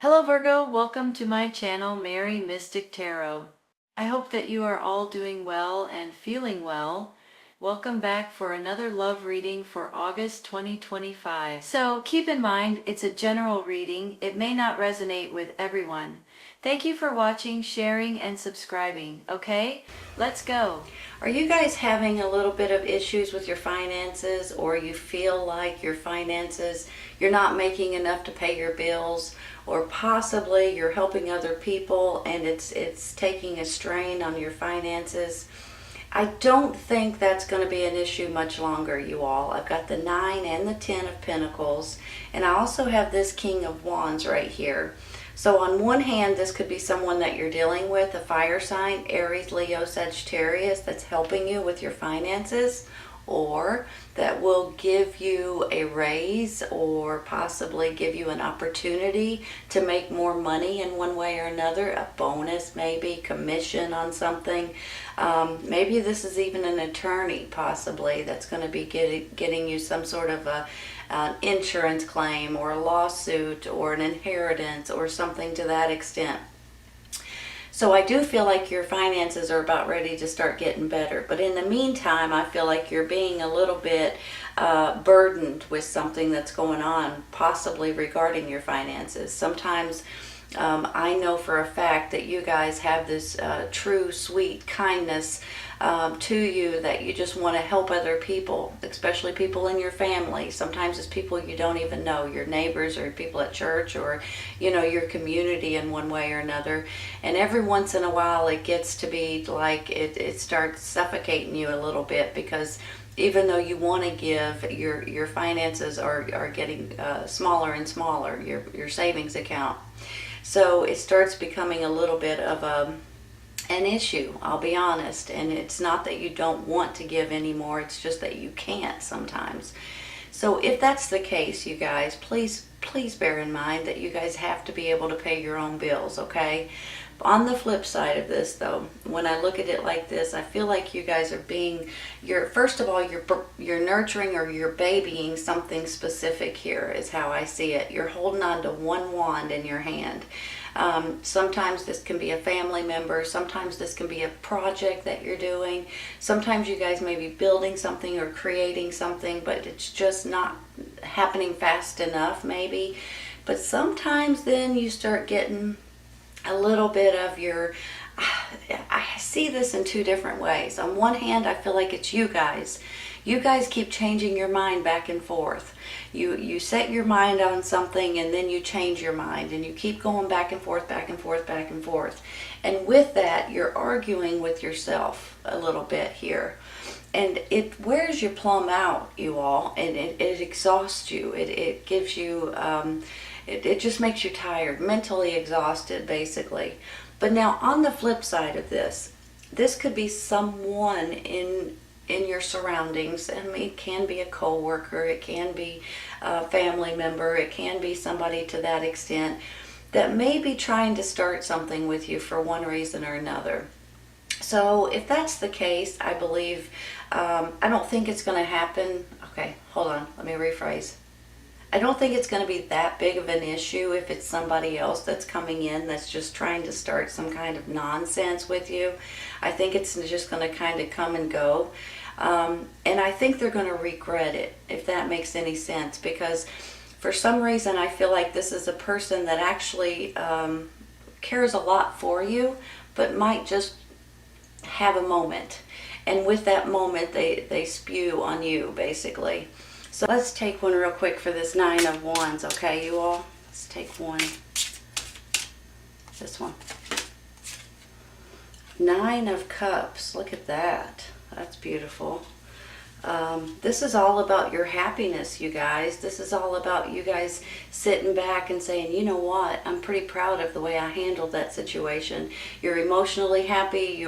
Hello Virgo, welcome to my channel, Mary Mystic Tarot. I hope that you are all doing well and feeling well. Welcome back for another love reading for August 2025. So keep in mind, it's a general reading. It may not resonate with everyone. Thank you for watching, sharing, and subscribing. Okay, let's go. Are you guys having a little bit of issues with your finances, or you feel like your finances, you're not making enough to pay your bills, or possibly you're helping other people and it's taking a strain on your finances? I don't think that's going to be an issue much longer, you all. I've got the 9 and the 10 of Pentacles, and I also have this King of Wands right here. So on one hand, this could be someone that you're dealing with, a fire sign, Aries, Leo, Sagittarius, that's helping you with your finances, or that will give you a raise or possibly give you an opportunity to make more money in one way or another, a bonus maybe, commission on something. Maybe this is even an attorney possibly that's going to be getting you some sort of an insurance claim or a lawsuit or an inheritance or something to that extent. So I do feel like your finances are about ready to start getting better. But in the meantime, I feel like you're being a little bit burdened with something that's going on, possibly regarding your finances. Sometimes I know for a fact that you guys have this true, sweet kindness to you, that you just want to help other people, especially people in your family. Sometimes it's people you don't even know, your neighbors or people at church, or your community in one way or another. And every once in a while it gets to be like it starts suffocating you a little bit, because even though you want to give, your finances are getting smaller and smaller, your savings account. So it starts becoming a little bit of an issue, I'll be honest. And it's not that you don't want to give anymore, it's just that you can't sometimes. So if that's the case, you guys, please bear in mind that you guys have to be able to pay your own bills, okay? On the flip side of this, though, when I look at it like this, I feel like you guys are first of all, you're nurturing or you're babying something specific here, is how I see it. You're holding on to one wand in your hand. Sometimes this can be a family member. Sometimes this can be a project that you're doing. Sometimes you guys may be building something or creating something, but it's just not happening fast enough, maybe. But sometimes then you start getting a little bit of I see this in two different ways. On one hand, I feel like it's you guys. You guys keep changing your mind back and forth. You set your mind on something and then you change your mind, and you keep going back and forth, back and forth, back and forth. And with that, you're arguing with yourself a little bit here. And it wears you plumb out, you all, and it exhausts you. It gives you, it just makes you tired, mentally exhausted, basically. But now on the flip side of this could be someone in your surroundings. I mean, it can be a coworker, it can be a family member, it can be somebody to that extent that may be trying to start something with you for one reason or another. So if that's the case, I believe, I don't think it's going to happen. Okay, hold on, let me rephrase. I don't think it's going to be that big of an issue if it's somebody else that's coming in that's just trying to start some kind of nonsense with you. I think it's just going to kind of come and go. And I think they're going to regret it, if that makes any sense, because for some reason I feel like this is a person that actually cares a lot for you, but might just have a moment. And with that moment, they spew on you, basically. So let's take one real quick for this 9 of Wands, okay, you all? Let's take one. This one. 9 of Cups. Look at that. That's beautiful. This is all about your happiness, you guys. This is all about you guys sitting back and saying, you know what, I'm pretty proud of the way I handled that situation. You're emotionally happy.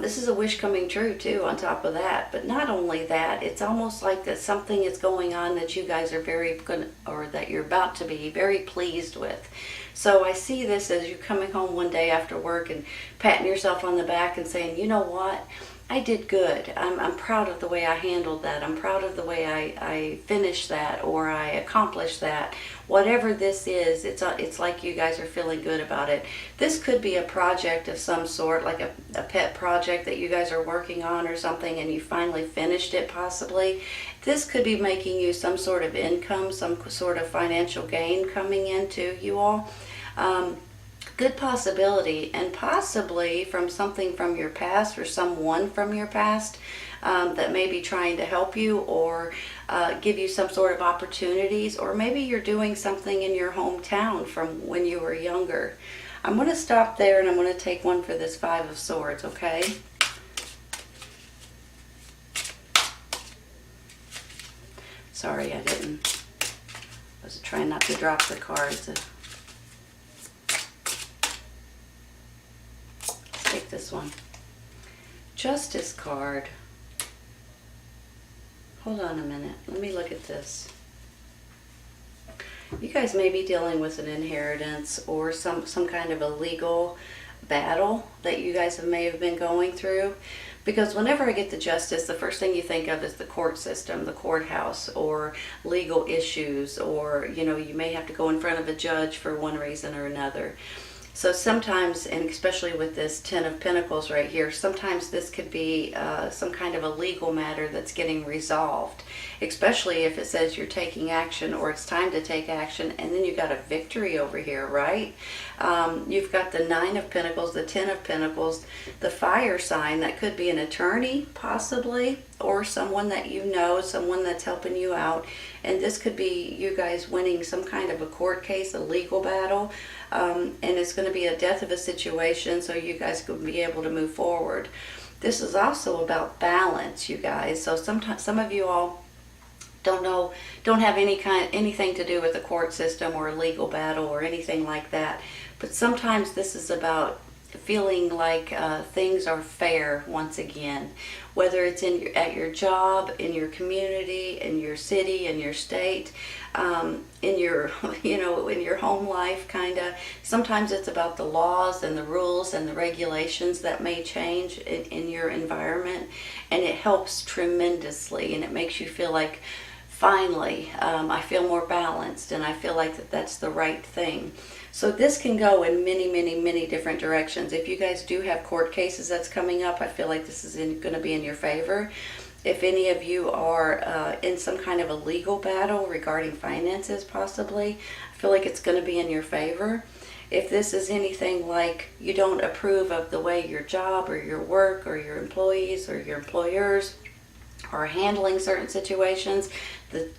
This is a wish coming true too, on top of that. But not only that, it's almost like that something is going on that you guys are that you're about to be very pleased with. So I see this as you coming home one day after work and patting yourself on the back and saying, you know what, I did good. I'm proud of the way I handled that. I'm proud of the way I finished that, or I accomplished that. Whatever this is, it's like you guys are feeling good about it. This could be a project of some sort, like a pet project that you guys are working on or something, and you finally finished it possibly. This could be making you some sort of income, some sort of financial gain coming into you all. Good possibility, and possibly from something from your past or someone from your past that may be trying to help you, or give you some sort of opportunities, or maybe you're doing something in your hometown from when you were younger. I'm going to stop there, and I'm going to take one for this Five of Swords, okay? Sorry, I was trying not to drop the cards. Take this one. Justice card. Hold on a minute. Let me look at this. You guys may be dealing with an inheritance or some kind of a legal battle that you guys may have been going through. Because whenever I get the justice, the first thing you think of is the court system, the courthouse, or legal issues, or, you may have to go in front of a judge for one reason or another. So sometimes, and especially with this Ten of Pentacles right here, sometimes this could be some kind of a legal matter that's getting resolved, especially if it says you're taking action or it's time to take action, and then you got a victory over here, right? You've got the Nine of Pentacles, the Ten of Pentacles, the fire sign. That could be an attorney, possibly, or someone that you know, someone that's helping you out. And this could be you guys winning some kind of a court case, a legal battle. And it's going to be a death of a situation, so you guys can be able to move forward. This is also about balance, you guys. So sometimes some of you all don't have anything to do with the court system or a legal battle or anything like that. But sometimes this is about feeling like things are fair once again, whether it's at your job, in your community, in your city, in your state, in your in your home life, kind of. Sometimes it's about the laws and the rules and the regulations that may change in your environment, and it helps tremendously, and it makes you feel like, finally, I feel more balanced, and I feel like that's the right thing. So this can go in many, many, many different directions. If you guys do have court cases that's coming up, I feel like this is going to be in your favor. If any of you are in some kind of a legal battle regarding finances, possibly, I feel like it's going to be in your favor. If this is anything like you don't approve of the way your job or your work or your employees or your employers are handling certain situations,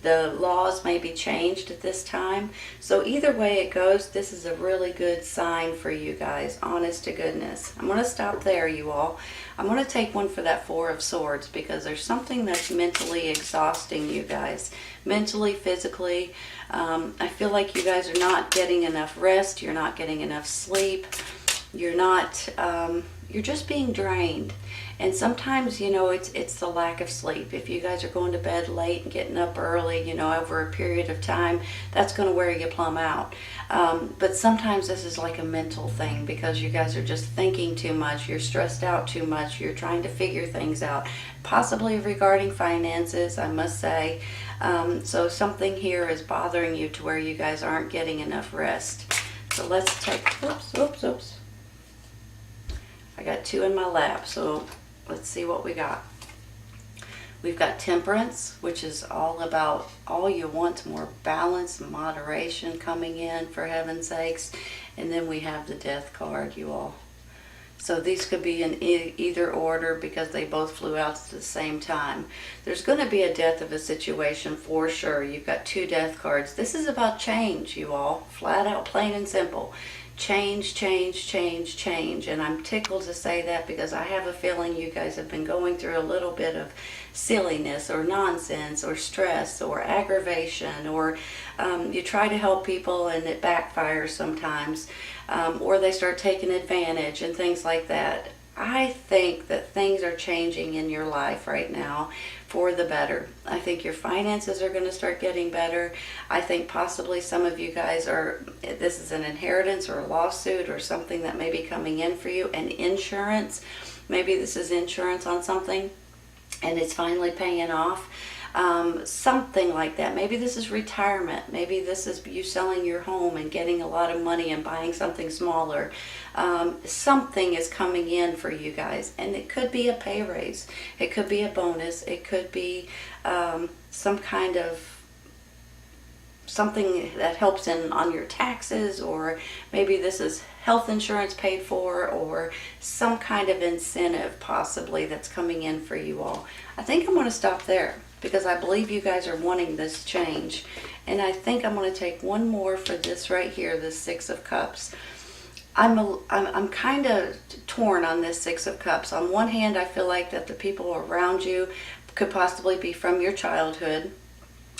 the laws may be changed at this time. So either way it goes, this is a really good sign for you guys, honest to goodness. I'm going to stop there, you all. I'm going to take one for that Four of Swords, because there's something that's mentally exhausting you guys. Mentally, physically. I feel like you guys are not getting enough rest. You're not getting enough sleep. You're not, you're just being drained. And sometimes, it's the lack of sleep. If you guys are going to bed late and getting up early, over a period of time, that's going to wear you plumb out. But sometimes this is like a mental thing, because you guys are just thinking too much. You're stressed out too much. You're trying to figure things out, possibly regarding finances, I must say. So something here is bothering you to where you guys aren't getting enough rest. So let's take, oops. I got two in my lap, so let's see what we got. We've got Temperance, which is all about all you want, more balance, moderation coming in, for heaven's sakes. And then we have the Death card, you all. So these could be in either order, because they both flew out at the same time. There's going to be a death of a situation for sure. You've got two Death cards. This is about change, you all. Flat out, plain and simple. Change, change, change, change. And I'm tickled to say that, because I have a feeling you guys have been going through a little bit of silliness or nonsense or stress or aggravation, or you try to help people and it backfires sometimes, or they start taking advantage and things like that. I think that things are changing in your life right now for the better. I think your finances are going to start getting better. I think possibly some of you guys this is an inheritance or a lawsuit or something that may be coming in for you, and insurance. Maybe this is insurance on something and it's finally paying off. Something like that. Maybe this is retirement. Maybe this is you selling your home and getting a lot of money and buying something smaller. Something is coming in for you guys, and it could be a pay raise. It could be a bonus. It could be some kind of something that helps in on your taxes, or maybe this is health insurance paid for, or some kind of incentive possibly that's coming in for you all. I think I'm going to stop there because I believe you guys are wanting this change. And I think I'm going to take one more for this right here, this Six of Cups. I'm kind of torn on this Six of Cups. On one hand, I feel like that the people around you could possibly be from your childhood.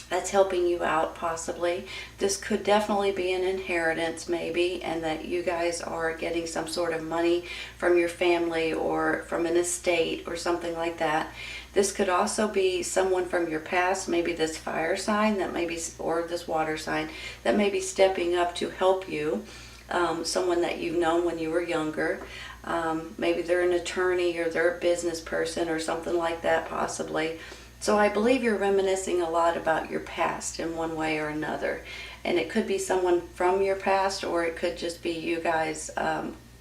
That's helping you out possibly. This could definitely be an inheritance maybe, and that you guys are getting some sort of money from your family or from an estate or something like that. This could also be someone from your past, maybe this fire sign that maybe, or this water sign that may be stepping up to help you. Someone that you've known when you were younger. Maybe they're an attorney or they're a business person or something like that possibly. So I believe you're reminiscing a lot about your past in one way or another. And it could be someone from your past, or it could just be you guys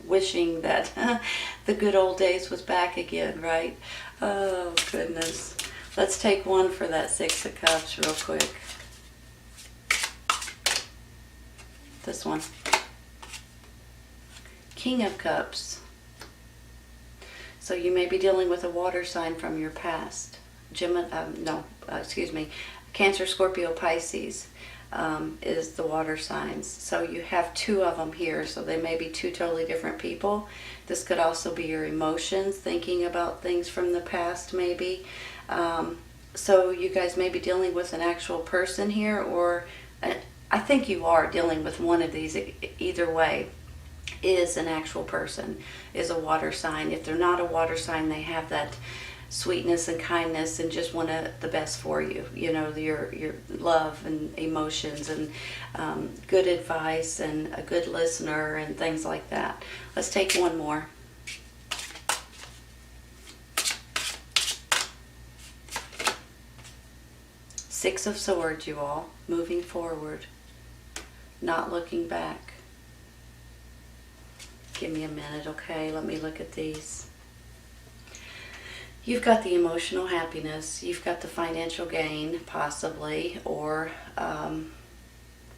wishing that the good old days was back again, right? Oh, goodness. Let's take one for that Six of Cups real quick. This one. King of Cups. So you may be dealing with a water sign from your past. Cancer, Scorpio, Pisces is the water signs. So you have two of them here, so they may be two totally different people. This could also be your emotions, thinking about things from the past maybe. So you guys may be dealing with an actual person here, or I think you are dealing with one of these. Either way is an actual person, is a water sign. If they're not a water sign, they have that sweetness and kindness and just want the best for you, you know, your love and emotions and good advice and a good listener and things like that. Let's take one more. Six of Swords, you all, moving forward, not looking back. Give me a minute, okay? Let me look at these. You've got the emotional happiness, you've got the financial gain possibly, or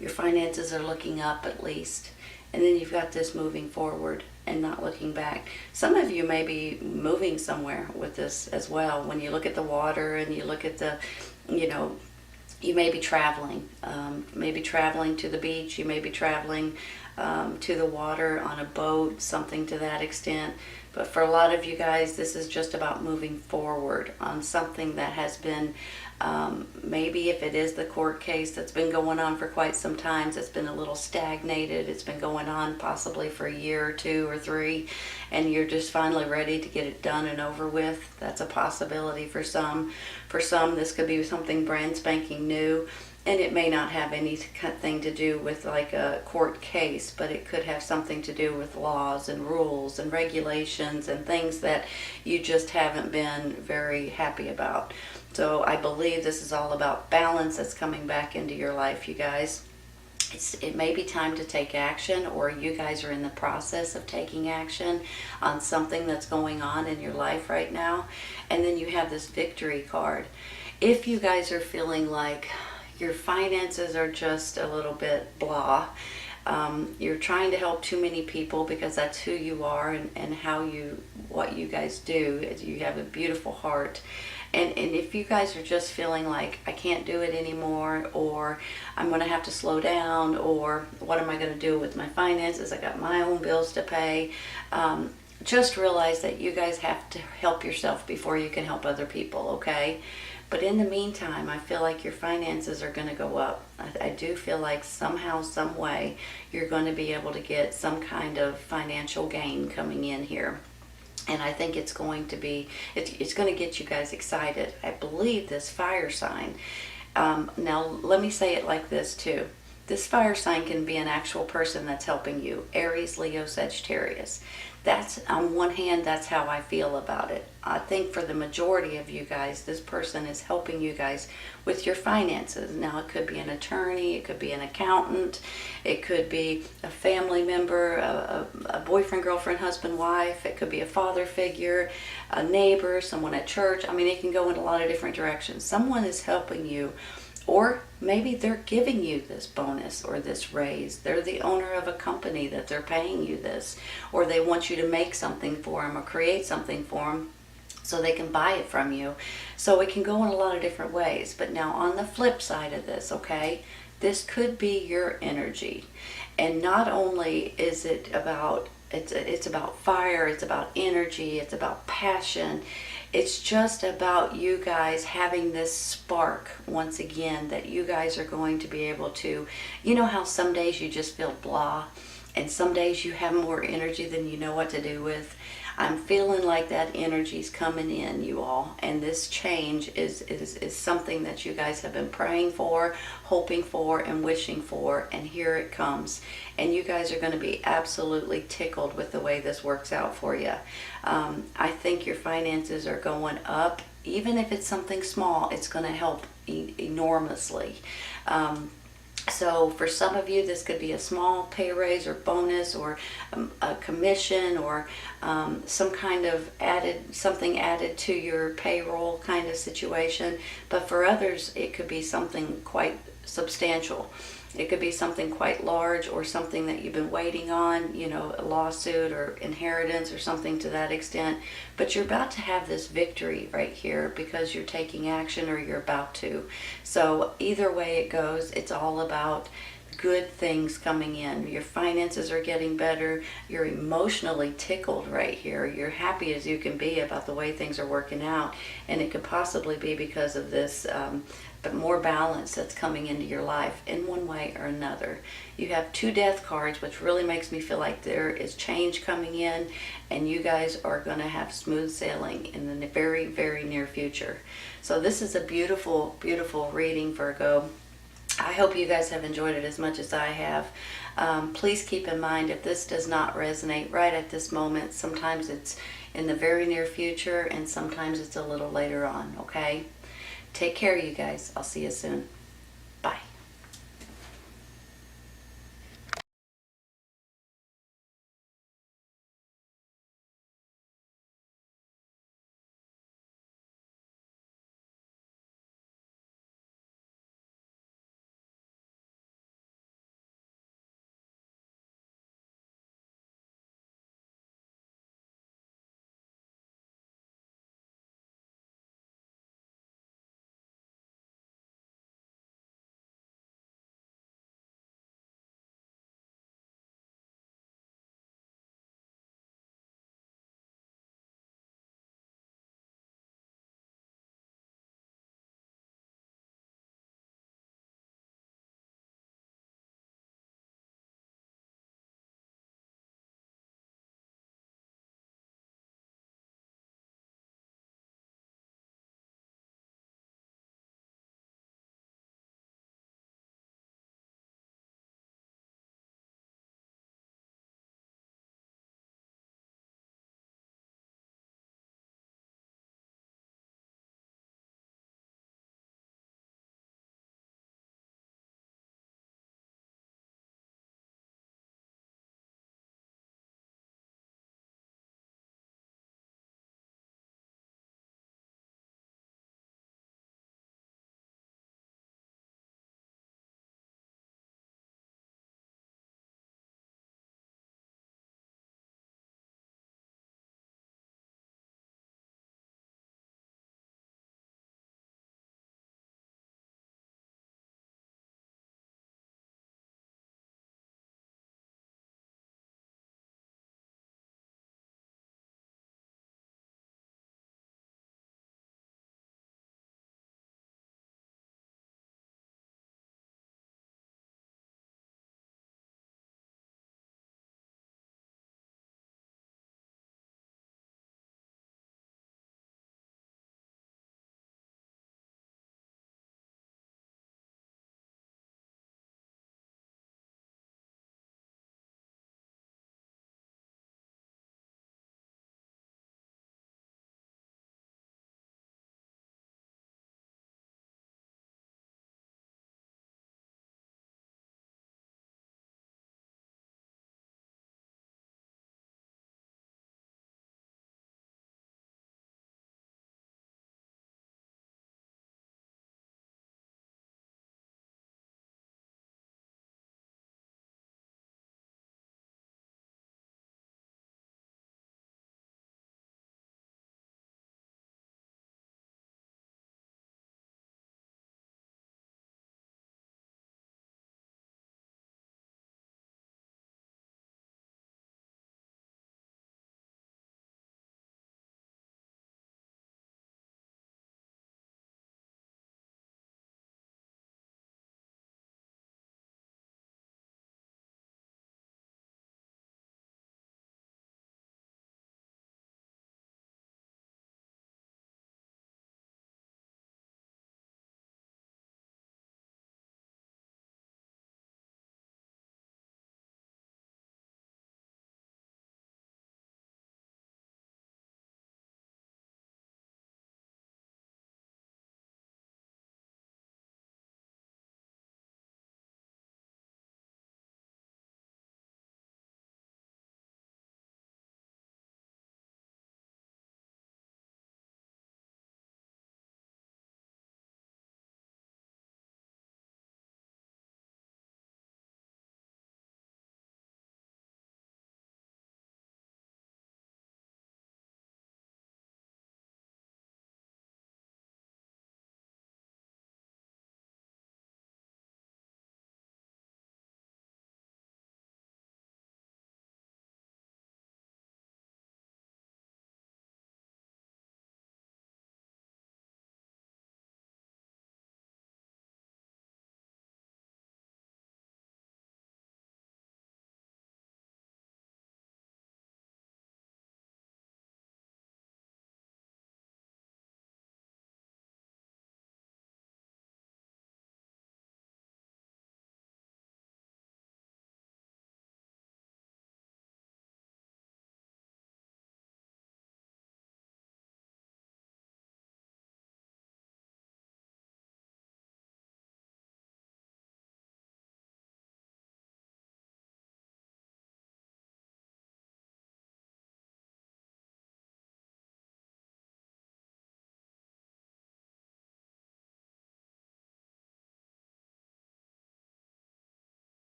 your finances are looking up at least, and then you've got this moving forward and not looking back. Some of you may be moving somewhere with this as well. When you look at the water and you look at the, you know, you may be traveling, maybe traveling to the beach, you may be traveling to the water on a boat, something to that extent. But for a lot of you guys, this is just about moving forward on something that has been, maybe if it is the court case that's been going on for quite some time, it's been a little stagnated, it's been going on possibly for a year or two or three, and you're just finally ready to get it done and over with. That's a possibility for some. For some, this could be something brand spanking new. And it may not have anything to do with like a court case, but it could have something to do with laws and rules and regulations and things that you just haven't been very happy about. So I believe this is all about balance that's coming back into your life, you guys. It may be time to take action, or you guys are in the process of taking action on something that's going on in your life right now. And then you have this victory card. If you guys are feeling like your finances are just a little bit blah, you're trying to help too many people because that's who you are and what you guys do. You have a beautiful heart. And if you guys are just feeling like I can't do it anymore, or I'm going to have to slow down, or what am I going to do with my finances, I got my own bills to pay, just realize that you guys have to help yourself before you can help other people, okay? But in the meantime, I feel like your finances are going to go up. I do feel like somehow, some way, you're going to be able to get some kind of financial gain coming in here. And I think it's going to be, it's going to get you guys excited. I believe this fire sign. Now, let me say it like this too. This fire sign can be an actual person that's helping you. Aries, Leo, Sagittarius. That's, on one hand, that's how I feel about it. I think for the majority of you guys, this person is helping you guys with your finances. Now, it could be an attorney, it could be an accountant, it could be a family member, a boyfriend, girlfriend, husband, wife, it could be a father figure, a neighbor, someone at church. I mean, it can go in a lot of different directions. Someone is helping you, or maybe they're giving you this bonus or this raise. They're the owner of a company that they're paying you this, or they want you to make something for them or create something for them so they can buy it from you. So it can go in a lot of different ways. But now on the flip side of this, okay, this could be your energy. And not only is it about, it's about fire, it's about energy, it's about passion. It's just about you guys having this spark once again that you guys are going to be able to, you know how some days you just feel blah and some days you have more energy than you know what to do with. I'm feeling like that energy's coming in, you all, and this change is something that you guys have been praying for, hoping for, and wishing for, and here it comes. And you guys are going to be absolutely tickled with the way this works out for you. I think your finances are going up. Even if it's something small, it's going to help enormously. So for some of you, this could be a small pay raise or bonus or a commission or some kind of something added to your payroll kind of situation. But for others, it could be something quite substantial. It could be something quite large or something that you've been waiting on, you know, a lawsuit or inheritance or something to that extent. But you're about to have this victory right here because you're taking action or you're about to. So either way it goes, it's all about good things coming in. Your finances are getting better. You're emotionally tickled right here. You're happy as you can be about the way things are working out. And it could possibly be because of this but more balance that's coming into your life in one way or another. You have 2 death cards, which really makes me feel like there is change coming in, and you guys are going to have smooth sailing in the very, very near future. So this is a beautiful, beautiful reading, Virgo. I hope you guys have enjoyed it as much as I have. Please keep in mind, if this does not resonate right at this moment, sometimes it's in the very near future and sometimes it's a little later on, okay? Take care, you guys. I'll see you soon.